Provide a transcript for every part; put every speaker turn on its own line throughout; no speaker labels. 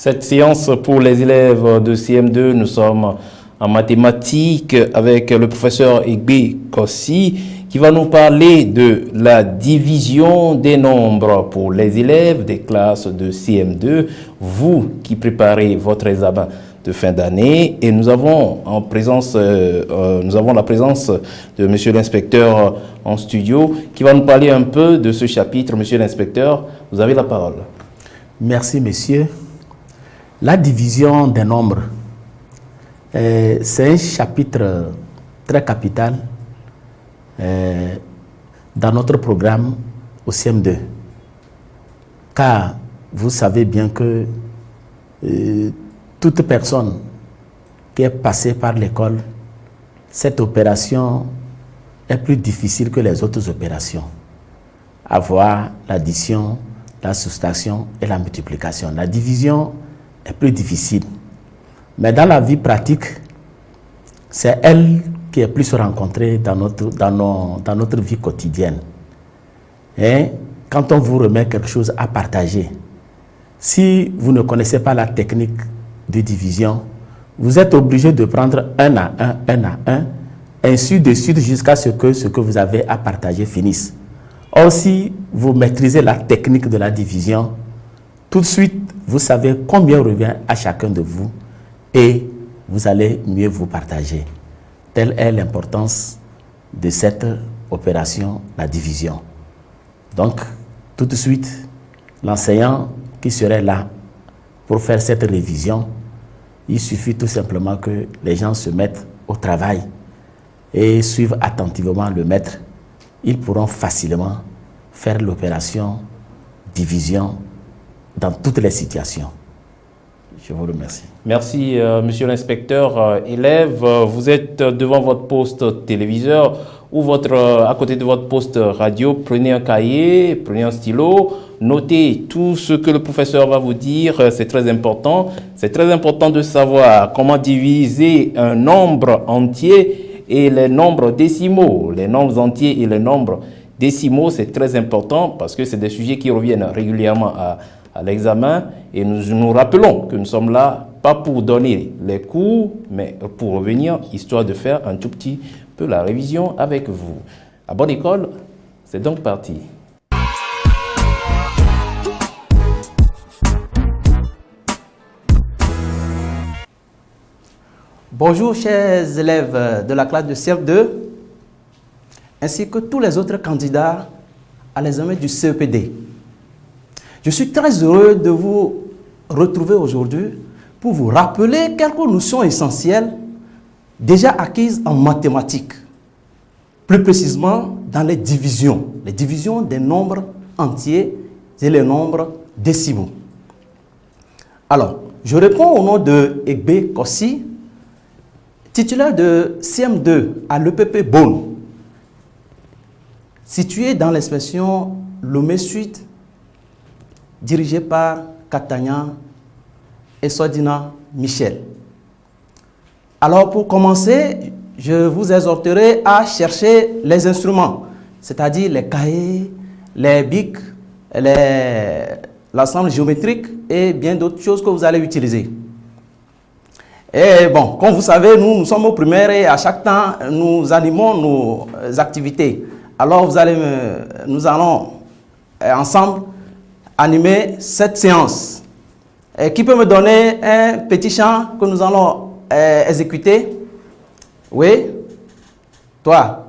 Cette séance pour les élèves de CM2, nous sommes en mathématiques avec le professeur Egbe Kossi qui va nous parler de la division des nombres pour les élèves des classes de CM2, vous qui préparez votre examen de fin d'année. Et nous avons la présence de monsieur l'inspecteur en studio qui va nous parler un peu de ce chapitre. Monsieur l'inspecteur, vous avez la parole.
Merci, monsieur. La division des nombres, c'est un chapitre très capital dans notre programme au CM2. Car vous savez bien que toute personne qui est passée par l'école, cette opération est plus difficile que les autres opérations. Avoir l'addition, la soustraction et la multiplication. La division est plus difficile. Mais dans la vie pratique, c'est elle qui est plus rencontrée dans notre vie quotidienne. Et quand on vous remet quelque chose à partager, si vous ne connaissez pas la technique de division, vous êtes obligé de prendre un à un, ainsi de suite jusqu'à ce que vous avez à partager finisse. Or, si vous maîtrisez la technique de la division, tout de suite, vous savez combien revient à chacun de vous et vous allez mieux vous partager. Telle est l'importance de cette opération, la division. Donc, tout de suite, l'enseignant qui serait là pour faire cette révision, il suffit tout simplement que les gens se mettent au travail et suivent attentivement le maître. Ils pourront facilement faire l'opération division dans toutes les situations. Je vous remercie.
Merci, monsieur l'inspecteur. Élève, vous êtes devant votre poste téléviseur ou à côté de votre poste radio. Prenez un cahier, prenez un stylo, notez tout ce que le professeur va vous dire. C'est très important. C'est très important de savoir comment diviser un nombre entier et les nombres décimaux. Les nombres entiers et les nombres décimaux, c'est très important parce que c'est des sujets qui reviennent régulièrement à l'examen, et nous rappelons que nous sommes là pas pour donner les cours, mais pour revenir, histoire de faire un tout petit peu la révision avec vous. À bonne école, c'est donc parti.
Bonjour chers élèves de la classe de CM2, ainsi que tous les autres candidats à l'examen du CEPD. Je suis très heureux de vous retrouver aujourd'hui pour vous rappeler quelques notions essentielles déjà acquises en mathématiques, plus précisément dans les divisions des nombres entiers et les nombres décimaux. Alors, je réponds au nom de Egbe Kossi, titulaire de CM2 à l'EPP Beaune, situé dans l'expression Lomé Suite, dirigé par Katania et Sodina Michel. Alors pour commencer, je vous exhorterai à chercher les instruments, c'est-à-dire les cahiers, les bics, l'ensemble géométrique et bien d'autres choses que vous allez utiliser. Et bon, comme vous savez, nous sommes au primaire et à chaque temps, nous animons nos activités. Alors nous allons ensemble animer cette séance. Qui peut me donner un petit chant que nous allons exécuter? Oui? Toi?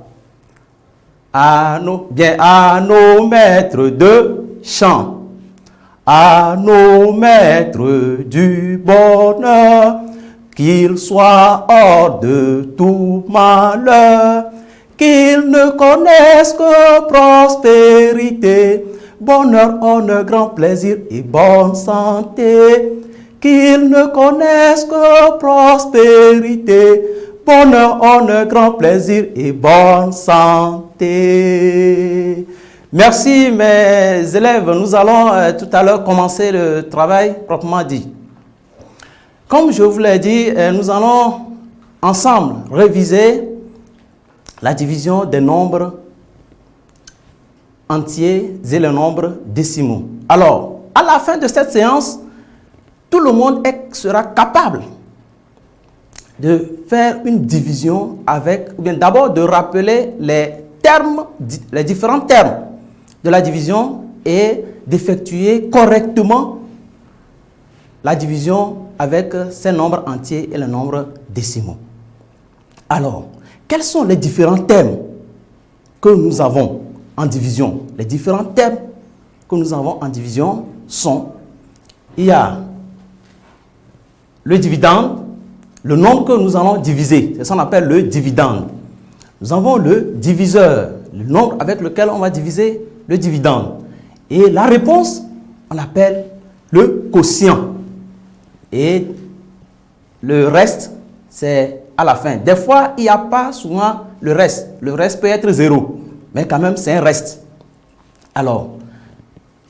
À nos maîtres de chant, à nos maîtres du bonheur, qu'ils soient hors de tout malheur, qu'ils ne connaissent que prospérité, bonheur, honneur, grand plaisir et bonne santé. Qu'ils ne connaissent que prospérité, bonheur, honneur, grand plaisir et bonne santé. Merci mes élèves. Nous allons tout à l'heure commencer le travail proprement dit. Comme je vous l'ai dit, nous allons ensemble réviser la division des nombres entiers et les nombres décimaux. Alors, à la fin de cette séance, tout le monde sera capable de faire une division avec, ou bien d'abord de rappeler les différents termes de la division et d'effectuer correctement la division avec ces nombres entiers et les nombres décimaux. Alors, quels sont les différents termes que nous avons en division? Les différents termes que nous avons en division sont, il y a le dividende, le nombre que nous allons diviser, c'est ce qu'on appelle le dividende. Nous avons le diviseur, le nombre avec lequel on va diviser le dividende. Et la réponse, on l'appelle le quotient. Et le reste, c'est à la fin. Des fois, il n'y a pas souvent le reste. Le reste peut être 0, mais quand même, c'est un reste. Alors,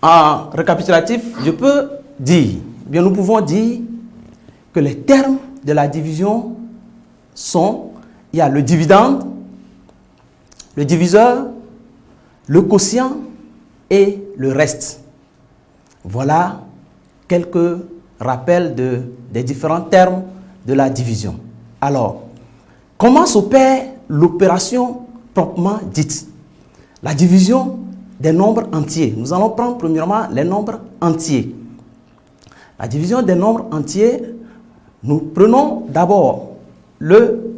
en récapitulatif, je peux dire, bien nous pouvons dire que les termes de la division sont, il y a le dividende, le diviseur, le quotient et le reste. Voilà quelques rappels des différents termes de la division. Alors, comment s'opère l'opération proprement dite? La division des nombres entiers. Nous allons prendre premièrement les nombres entiers. La division des nombres entiers, nous prenons d'abord le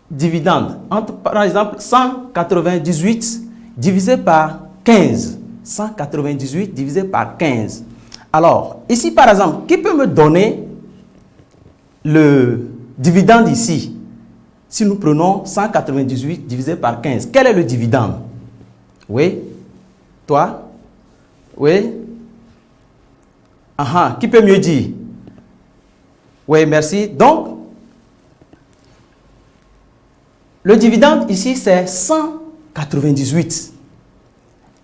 dividende. Par exemple, 198 divisé par 15. 198 divisé par 15. Alors, ici par exemple, qui peut me donner le dividende ici? Si nous prenons 198 divisé par 15, quel est le dividende? Oui? Toi? Oui? Ah, qui peut mieux dire? Oui, merci. Donc, le dividende ici, c'est 198.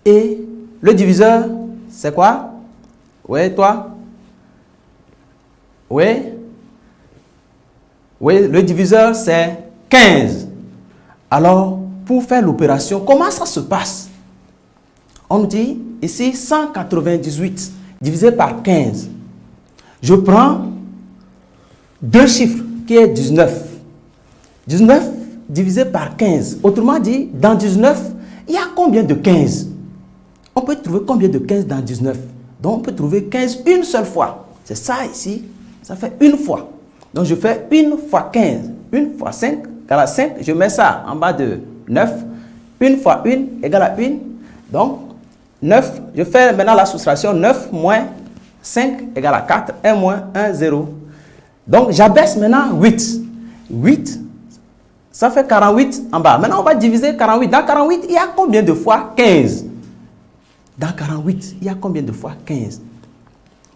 Et le diviseur, c'est quoi? Oui, toi? Oui? Oui, le diviseur, c'est 15. Alors, pour faire l'opération, comment ça se passe? On nous dit ici 198 divisé par 15. Je prends deux chiffres qui est 19. 19 divisé par 15. Autrement dit, dans 19, il y a combien de 15? On peut trouver combien de 15 dans 19? Donc, on peut trouver 15 une seule fois. C'est ça ici. Ça fait une fois. Donc, je fais 1 fois 15. 1 fois 5 égale à 5. Je mets ça en bas de 9. 1 fois 1 égale à 1. Donc, 9. Je fais maintenant la soustraction. 9 moins 5 égale à 4. 1 moins 1, 0. Donc, j'abaisse maintenant 8. 8, ça fait 48 en bas. Maintenant, on va diviser 48. Dans 48, il y a combien de fois 15? Dans 48, il y a combien de fois 15?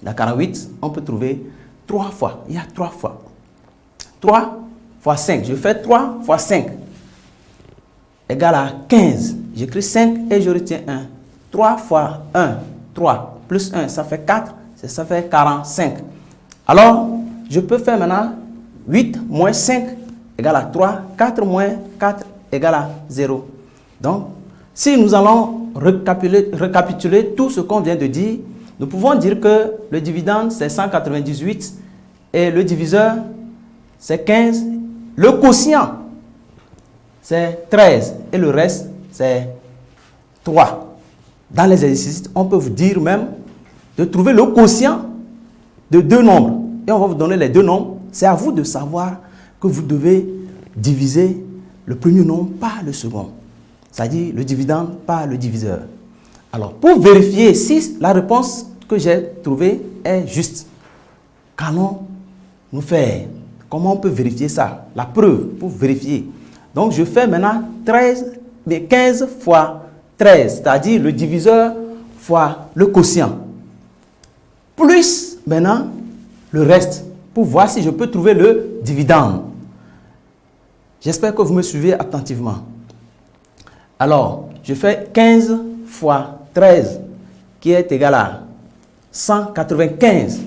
Dans 48, on peut trouver 3 fois. Il y a 3 fois. 3 fois 5. Je fais 3 fois 5 égale à 15. J'écris 5 et je retiens 1. 3 fois 1, 3. Plus 1, ça fait 4. Ça fait 45. Alors, je peux faire maintenant 8 moins 5 égale à 3. 4 moins 4 égale à 0. Donc, si nous allons récapituler tout ce qu'on vient de dire, nous pouvons dire que le dividende, c'est 198 et le diviseur, c'est 15. Le quotient, c'est 13 et le reste, c'est 3. Dans les exercices, on peut vous dire même de trouver le quotient de deux nombres. Et on va vous donner les deux nombres. C'est à vous de savoir que vous devez diviser le premier nombre par le second. C'est-à-dire le dividende par le diviseur. Alors, pour vérifier si la réponse que j'ai trouvée est juste, qu'allons-nous faire? Comment on peut vérifier ça? La preuve pour vérifier. Donc, je fais maintenant 15 fois 13, c'est-à-dire le diviseur fois le quotient. Plus maintenant le reste, pour voir si je peux trouver le dividende. J'espère que vous me suivez attentivement. Alors, je fais 15 fois 13, qui est égal à 195.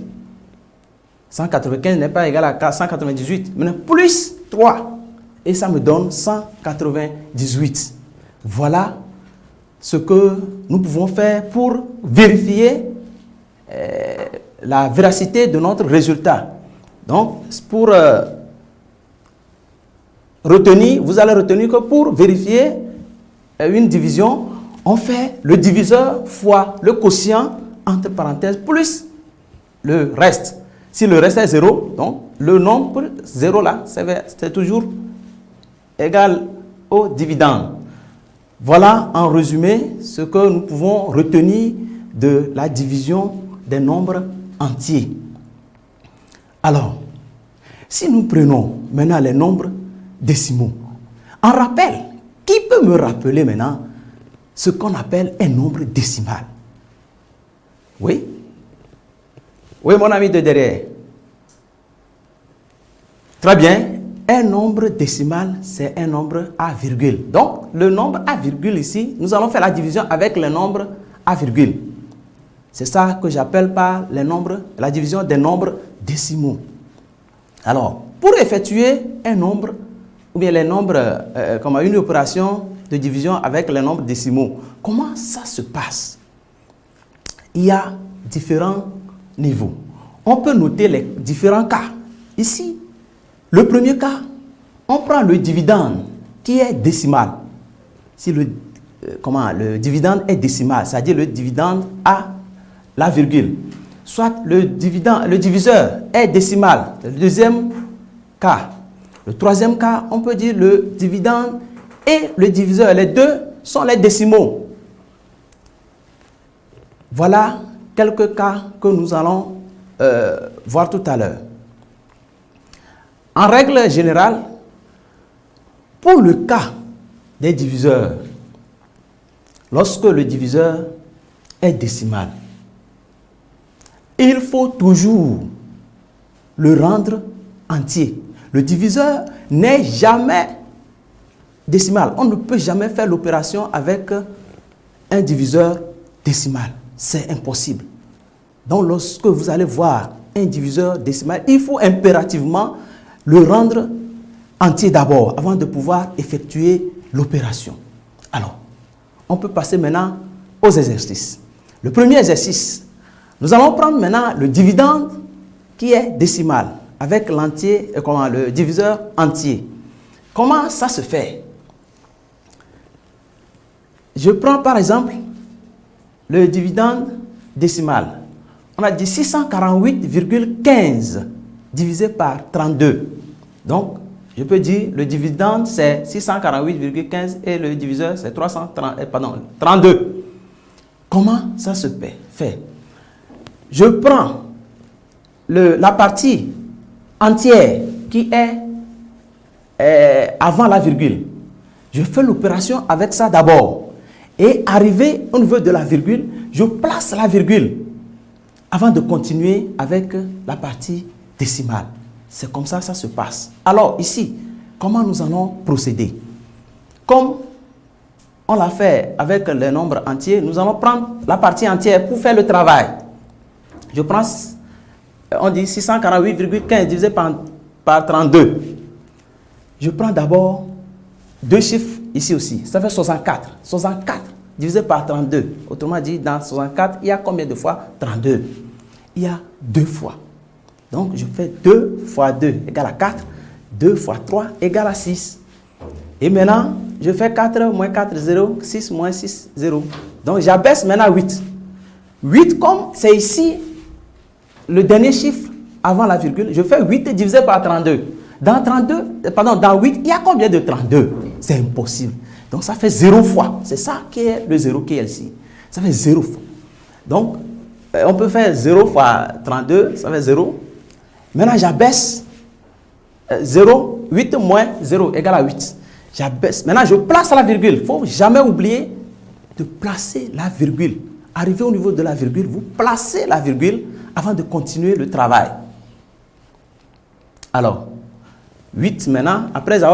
195 n'est pas égal à 198, mais plus 3. Et ça me donne 198. Voilà ce que nous pouvons faire pour vérifier la véracité de notre résultat. Donc, pour retenir, vous allez retenir que pour vérifier une division, on fait le diviseur fois le quotient, entre parenthèses, plus le reste. Si le reste est 0, donc le nombre 0 là, c'est toujours égal au dividende. Voilà en résumé ce que nous pouvons retenir de la division des nombres entiers. Alors, si nous prenons maintenant les nombres décimaux, en rappel, qui peut me rappeler maintenant ce qu'on appelle un nombre décimal? Oui? Oui, mon ami de derrière. Très bien. Un nombre décimal, c'est un nombre à virgule. Donc, le nombre à virgule ici, nous allons faire la division avec le nombre à virgule. C'est ça que j'appelle par les nombres, la division des nombres décimaux. Alors, pour effectuer un nombre, ou bien les nombres, comme une opération de division avec les nombres décimaux, comment ça se passe? Il y a différents niveaux. On peut noter les différents cas. Ici, le premier cas, on prend le dividende qui est décimal. Si le dividende est décimal, c'est-à-dire le dividende à la virgule. Soit le diviseur est décimal, c'est le deuxième cas. Le troisième cas, on peut dire le dividende et le diviseur, les deux sont les décimaux. Voilà quelques cas que nous allons voir tout à l'heure. En règle générale, pour le cas des diviseurs, lorsque le diviseur est décimal, il faut toujours le rendre entier. Le diviseur n'est jamais décimal. On ne peut jamais faire l'opération avec un diviseur décimal. C'est impossible. Donc, lorsque vous allez voir un diviseur décimal, il faut impérativement le rendre entier d'abord, avant de pouvoir effectuer l'opération. Alors, on peut passer maintenant aux exercices. Le premier exercice, nous allons prendre maintenant le dividende qui est décimal, avec l'entier, le diviseur entier. Comment ça se fait? Je prends par exemple le dividende décimal. On a dit 648,15 divisé par 32. Donc, je peux dire le dividende c'est 648,15 et le diviseur c'est 32. Comment ça se fait? Je prends la partie entière qui est avant la virgule. Je fais l'opération avec ça d'abord. Et arrivé au niveau de la virgule, je place la virgule avant de continuer avec la partie décimale. C'est comme ça que ça se passe. Alors ici, comment nous allons procéder? Comme on l'a fait avec les nombres entiers, nous allons prendre la partie entière pour faire le travail. Je prends, on dit 648,15 divisé par 32. Je prends d'abord deux chiffres ici aussi. Ça fait 64. 64 divisé par 32. Autrement dit, dans 64, il y a combien de fois 32? Il y a 2 fois. Donc, je fais 2 fois 2 égale à 4. 2 fois 3 égale à 6. Et maintenant, je fais 4 moins 4, 0. 6 moins 6, 0. Donc, j'abaisse maintenant 8. 8, comme c'est ici le dernier chiffre avant la virgule, je fais 8 divisé par 32. Dans 8, il y a combien de 32? C'est impossible. Donc, ça fait 0 fois. C'est ça qui est le 0 qui est ici. Ça fait 0 fois. Donc, on peut faire 0 fois 32, ça fait 0. Maintenant, j'abaisse 0, 8 moins 0 égale à 8. J'abaisse. Maintenant, je place la virgule. Il ne faut jamais oublier de placer la virgule. Arrivé au niveau de la virgule, vous placez la virgule avant de continuer le travail. Alors, 8 maintenant, après avoir